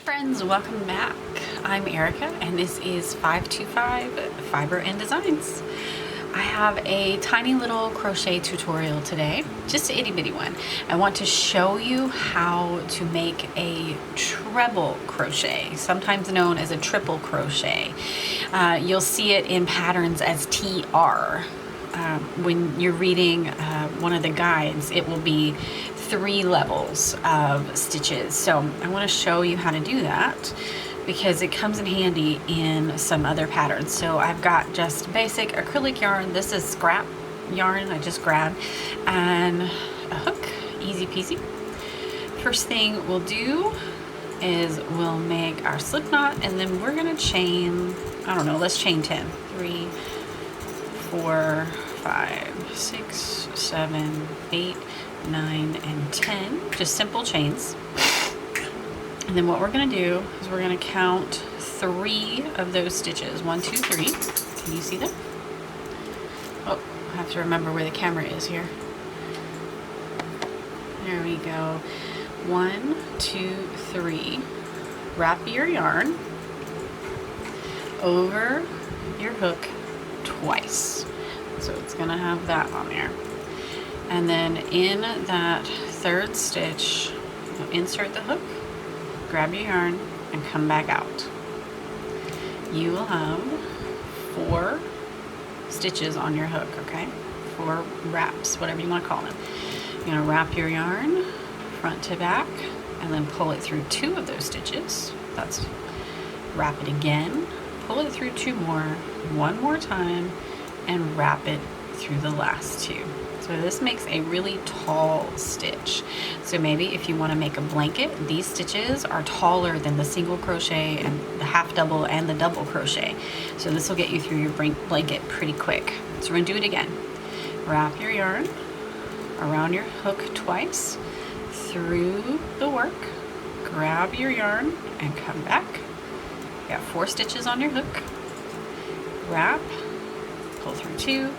friends, welcome back. I'm Erica and this is 525 Fiber and Designs. I have a tiny little crochet tutorial today, just an itty bitty one. I want to show you how to make a treble crochet, sometimes known as a triple crochet. You'll see it in patterns as TR. When you're reading one of the guides, it will be 3 levels of stitches. So I want to show you how to do that because it comes in handy in some other patterns. So I've got just basic acrylic yarn. This is scrap yarn I just grabbed, and a hook, easy peasy. First thing we'll do is we'll make our slip knot, and then we're gonna chain, I don't know, let's chain 10. 3, 4, 5, 6, 7, 8, 9, and 10, just simple chains. And then what we're going to do is we're going to count 3 of those stitches. 1, 2, 3. Can you see them? Oh, I have to remember where the camera is here. There we go. 1, 2, 3. Wrap your yarn over your hook twice. So it's going to have that on there. And then in that 3rd stitch, you'll insert the hook, grab your yarn, and come back out. You will have 4 stitches on your hook, okay? 4 wraps, whatever you want to call them. You're going to wrap your yarn front to back, and then pull it through 2 of those stitches. That's wrap it again, pull it through 2 more, 1 more time, and wrap it through the last 2. So this makes a really tall stitch. So maybe if you want to make a blanket, these stitches are taller than the single crochet and the half double and the double crochet. So this will get you through your blanket pretty quick. So we're going to do it again. Wrap your yarn around your hook twice, through the work, grab your yarn, and come back. You got 4 stitches on your hook. Wrap, pull through 2,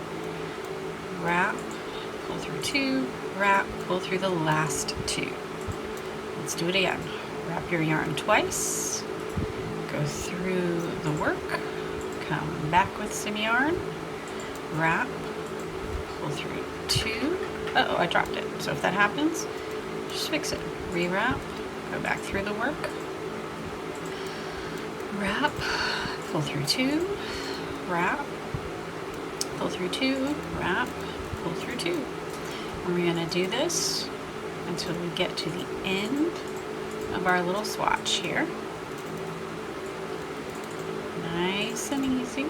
wrap, pull through 2, wrap, pull through the last 2. Let's do it again. Wrap your yarn twice, go through the work, come back with some yarn, wrap, pull through 2. Uh-oh, I dropped it. So if that happens, just fix it. Rewrap, go back through the work, wrap, pull through 2, wrap, pull through 2, wrap, pull through 2. And we're going to do this until we get to the end of our little swatch here. Nice and easy.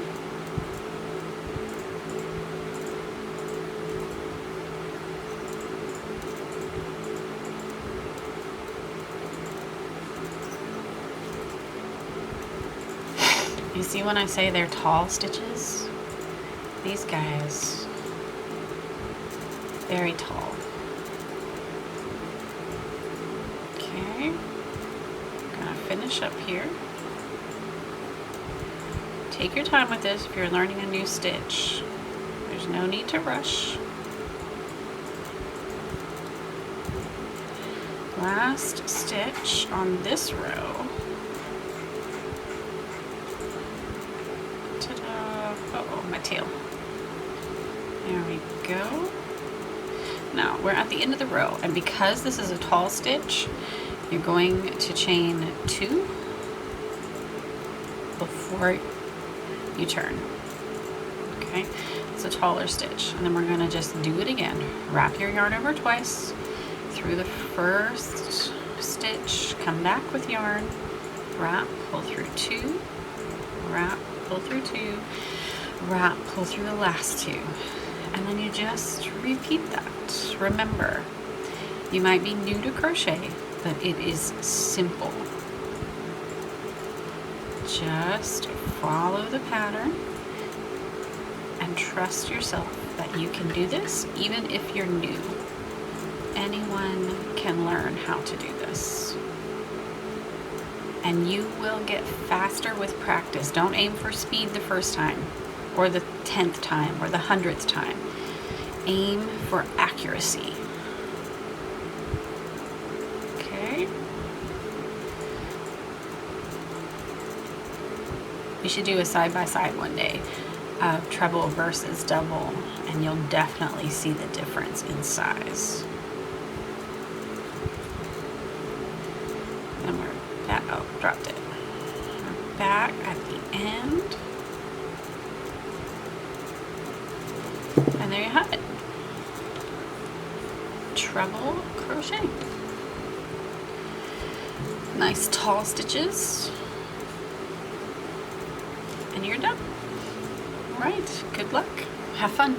You see when I say they're tall stitches? These guys, very tall. Okay, gonna finish up here. Take your time with this if you're learning a new stitch. There's no need to rush. Last stitch on this row. Ta-da! Uh-oh, my tail. There we go. Now we're at the end of the row, and because this is a tall stitch, you're going to chain 2 before you turn. Okay, it's a taller stitch, and then we're going to just do it again. Wrap your yarn over twice through the 1st stitch, come back with yarn, wrap, pull through 2, wrap, pull through 2, wrap, pull through the last 2. And then you just repeat that. Remember, you might be new to crochet, but it is simple. Just follow the pattern and trust yourself that you can do this even if you're new. Anyone can learn how to do this. And you will get faster with practice. Don't aim for speed the first time, or the 10th time, or the 100th time. Aim for accuracy. Okay. We should do a side-by-side one day of treble versus double, and you'll definitely see the difference in size. And we're back, oh, dropped it. We're back at the end. And there you have it. Treble crochet. Nice tall stitches. And you're done. All right, good luck. Have fun.